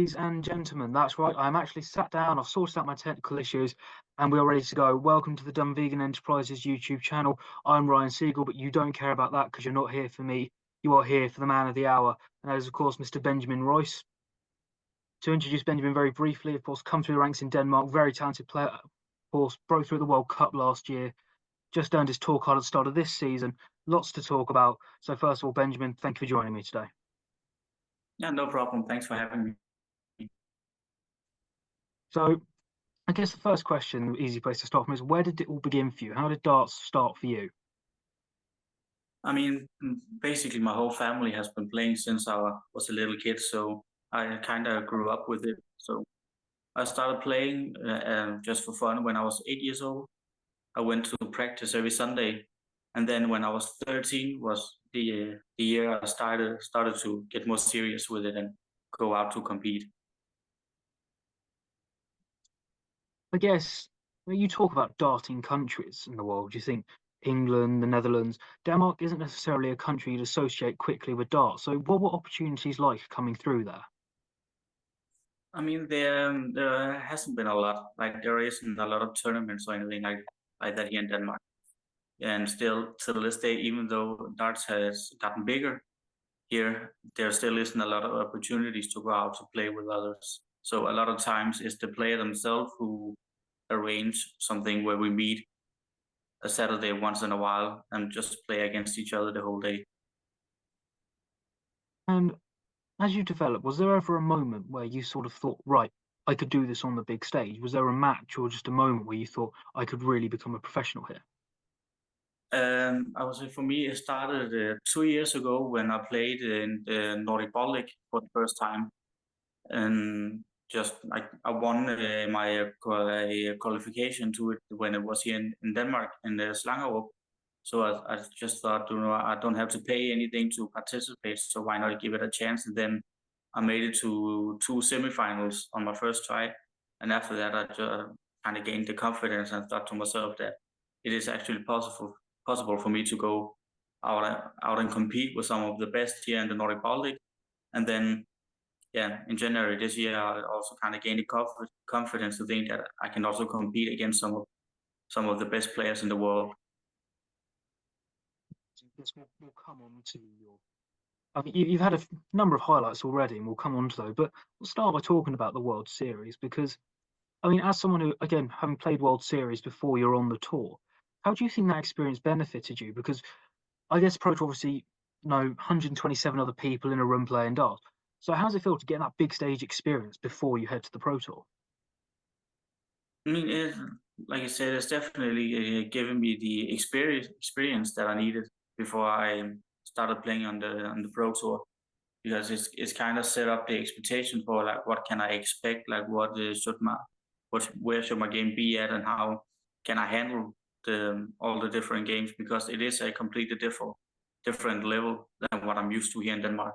Ladies and gentlemen, that's right. I'm actually sat down. I've sorted out my technical issues, and we're ready to go. Welcome to the Dunvegan Enterprises YouTube channel. I'm Ryan Siegel, but you don't care about that because you're not here for me. You are here for the man of the hour, and that is, of course, Mr. Benjamin Reus. To introduce Benjamin very briefly, of course, come through the ranks in Denmark, very talented player. Of course, broke through at the World Cup last year. Just earned his tour card at the start of this season. Lots to talk about. So first of all, Benjamin, thank you for joining me today. Yeah, no problem. Thanks for having me. So I guess the first question, the easy place to start from, is where did it all begin for you? How did darts start for you? I mean, basically, my whole family has been playing since I was a little kid, so I kind of grew up with it. So I started playing just for fun when I was 8 years old. I went to practice every Sunday, and then when I was 13 was the year I started to get more serious with it and go out to compete. I guess when you talk about darting countries in the world, you think England, the Netherlands. Denmark isn't necessarily a country you'd associate quickly with darts. So what were opportunities like coming through there? I mean, there hasn't been a lot. Like there isn't a lot of tournaments or anything like that here in Denmark. And still, till this day, even though darts has gotten bigger here, there still isn't a lot of opportunities to go out to play with others. So a lot of times it's the player themselves who arrange something where we meet a Saturday once in a while and just play against each other the whole day. And as you developed, was there ever a moment where you sort of thought, right, I could do this on the big stage? Was there a match or just a moment where you thought I could really become a professional here? I would say for me, it started 2 years ago when I played in the Nordic Ball League for the first time. And just I won my qualification to it when it was here in Denmark in the Slangerup. So I just thought, I don't have to pay anything to participate, so why not give it a chance? And then I made it to two semifinals on my first try, and after that, I just kind of gained the confidence and thought to myself that it is actually possible for me to go out and compete with some of the best here in the Nordic Ball League. And then yeah, in January this year, I also kind of gained the confidence to think that I can also compete against some of the best players in the world. Yes, we'll come on to your. I mean, you've had a number of highlights already, and we'll come on to those. But we'll start by talking about the World Series because, I mean, as someone who, again, having played World Series before you're on the tour, how do you think that experience benefited you? Because I guess Pro Tour obviously, 127 other people in a room playing darts. So how does it feel to get that big stage experience before you head to the Pro Tour? I mean, like I said, it's definitely given me the experience that I needed before I started playing on the Pro Tour, because it's kind of set up the expectation for like what can I expect, like where should my game be at, and how can I handle all the different games, because it is a completely different level than what I'm used to here in Denmark.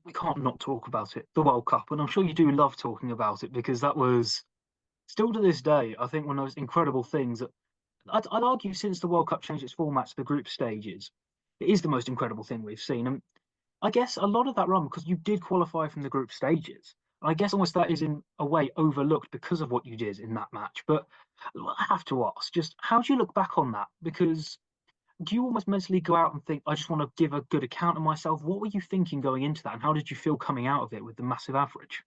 We can't not talk about it, the World Cup, and I'm sure you do love talking about it because that was still to this day, I think, one of those incredible things that I'd argue since the World Cup changed its format to the group stages, it is the most incredible thing we've seen. And I guess a lot of that run, because you did qualify from the group stages, I guess almost that is in a way overlooked because of what you did in that match. But I have to ask, just how do you look back on that? Because do you almost mentally go out and think, I just want to give a good account of myself? What were you thinking going into that? And how did you feel coming out of it with the massive average?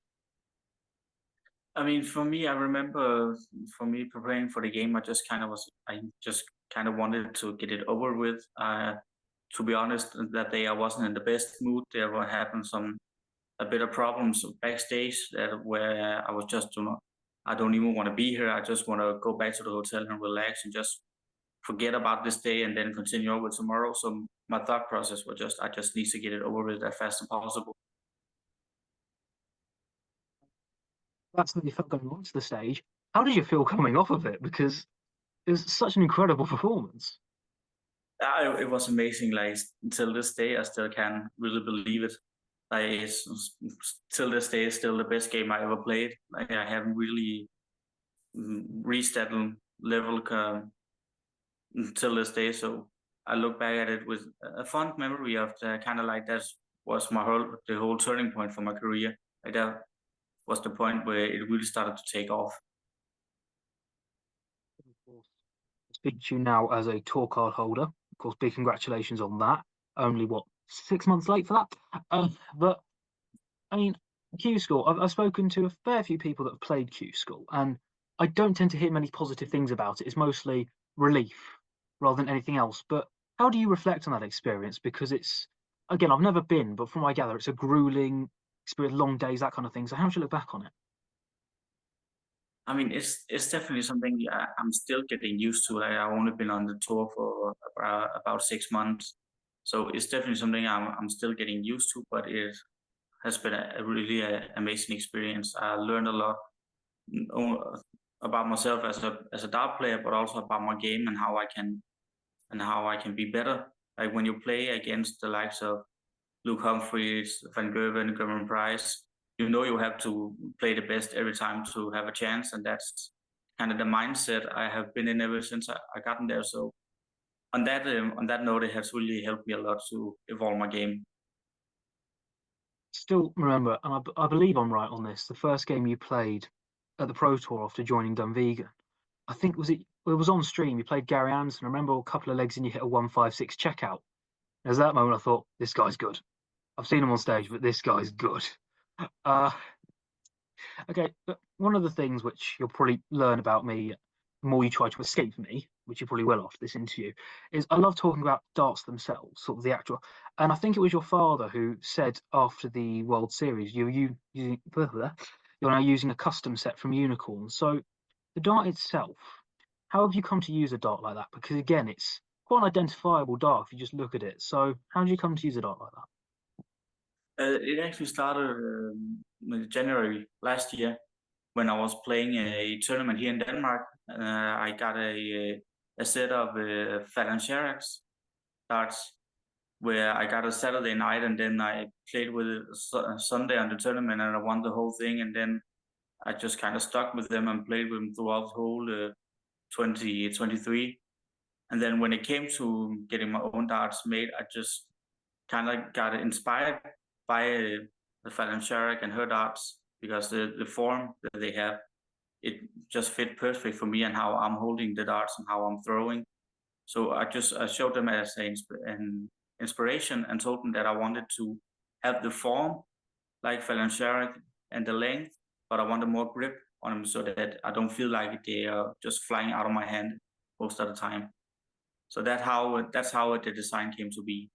I mean, for me, I remember for me preparing for the game, I just kind of wanted to get it over with. To be honest, that day I wasn't in the best mood. There were happened a bit of problems backstage where I was just, I don't even want to be here. I just want to go back to the hotel and relax and just forget about this day and then continue on with tomorrow. So my thought process was just, I just need to get it over with as fast as possible. That's how you felt going onto the stage. How did you feel coming off of it? Because it was such an incredible performance. It was amazing. Like until this day, I still can't really believe it. Like till this day, it's still the best game I ever played. Like I haven't really reached that level until this day. So I look back at it with a fond memory of kind of like was the whole turning point for my career. Like that was the point where it really started to take off. Of course. Speak to you now as a tour card holder. Of course, big congratulations on that. Only what, 6 months late for that? But I mean, Q School. I've spoken to a fair few people that have played Q School, and I don't tend to hear many positive things about it. It's mostly relief rather than anything else. But how do you reflect on that experience? Because it's, again, I've never been, but from what I gather, it's a grueling experience, long days, that kind of thing. So how do you look back on it? I mean, it's definitely something I'm still getting used to. I've only been on the tour for about 6 months, so it's definitely something I'm still getting used to. But it has been a really amazing experience. I learned a lot about myself as a dart player, but also about my game and how I can be better. Like when you play against the likes of Luke Humphreys, Van Gerwen, German Price, you know you have to play the best every time to have a chance, and that's kind of the mindset I have been in ever since I gotten there. So on that note, it has really helped me a lot to evolve my game. Still remember, and I believe I'm right on this, the first game you played at the Pro Tour after joining Dunvegan, I think it was on stream. You played Gary Anderson. I remember a couple of legs and you hit a 156 checkout. There's that moment I thought, this guy's good. I've seen him on stage, but this guy's good. Uh, okay, but one of the things which you'll probably learn about me the more you try to escape me, which you probably will after this interview, is I love talking about darts themselves, sort of the actual. And I think it was your father who said after the World Series, you're now using a custom set from Unicorn. So the dart itself, how have you come to use a dart like that? Because again, it's quite an identifiable dart if you just look at it. So how did you come to use a dart like that? It actually started in January last year when I was playing a tournament here in Denmark. I got a set of Fallon darts where I got a Saturday night and then I played with it Sunday on the tournament and I won the whole thing. And then I just kind of stuck with them and played with them throughout the whole 2023. And then when it came to getting my own darts made, I just kind of got inspired by the Fallon and her darts because the form that they have, it just fit perfect for me and how I'm holding the darts and how I'm throwing. So I showed them as an inspiration and told them that I wanted to have the form like Fallon and the length, but I wanted more grip on them so that I don't feel like they are just flying out of my hand most of the time. So that's how the design came to be.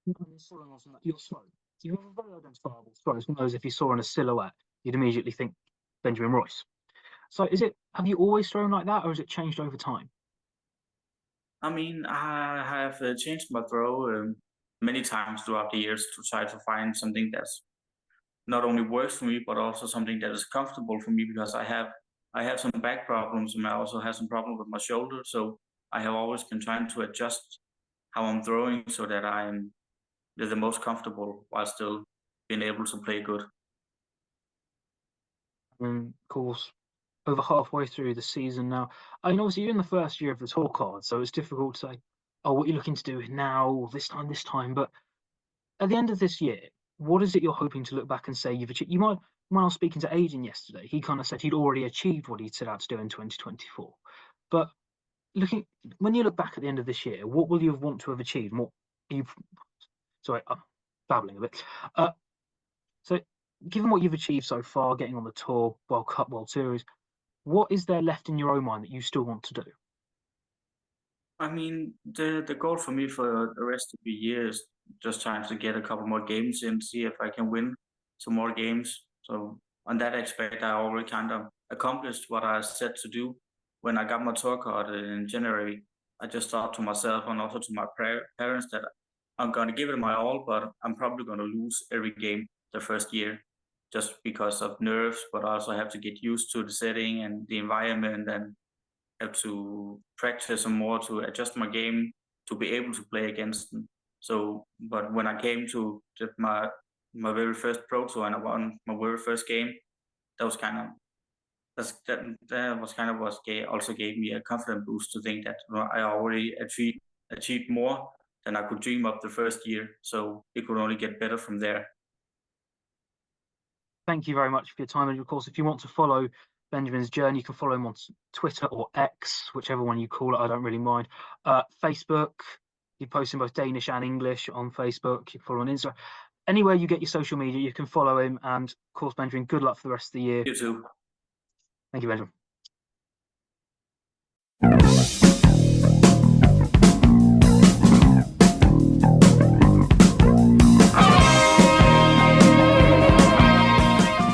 Your throw. You have a very identifiable throw. It's one of those if you saw in a silhouette, you'd immediately think Benjamin Royce. So have you always thrown like that or has it changed over time? I mean, I have changed my throw many times throughout the years to try to find something that's not only works for me, but also something that is comfortable for me because I have some back problems and I also have some problem with my shoulder. So I have always been trying to adjust how I'm throwing so that I'm the most comfortable while still being able to play good. And of course, over halfway through the season now. I mean, obviously, you're in the first year of the tour card, so it's difficult to say, oh, what you're looking to do now, or this time. But at the end of this year, what is it you're hoping to look back and say you've achieved? When I was speaking to Aidan yesterday, he kind of said he'd already achieved what he'd set out to do in 2024. But when you look back at the end of this year, what will you want to have achieved? What you've, sorry, I'm babbling a bit. So, given what you've achieved so far, getting on the tour, World Cup, World Series, what is there left in your own mind that you still want to do? I mean, the goal for me for the rest of the year is just trying to get a couple more games in, see if I can win some more games. So on that aspect, I already kind of accomplished what I set to do when I got my tour card in January. I just thought to myself and also to my parents that I'm going to give it my all, but I'm probably going to lose every game the first year just because of nerves, but also have to get used to the setting and the environment and have to practice some more to adjust my game to be able to play against them. So, but when I came to my very first pro tour and I won my very first game, that was kind of that was kind of also gave me a confident boost to think that I already achieved more than I could dream of the first year. So it could only get better from there. Thank you very much for your time. And of course, if you want to follow Benjamin's journey, you can follow him on Twitter or X, whichever one you call it. I don't really mind. Facebook, he posts in both Danish and English on Facebook. You can follow on Instagram. Anywhere you get your social media, you can follow him. And of course, Benjamin, good luck for the rest of the year. You too. Thank you, Benjamin.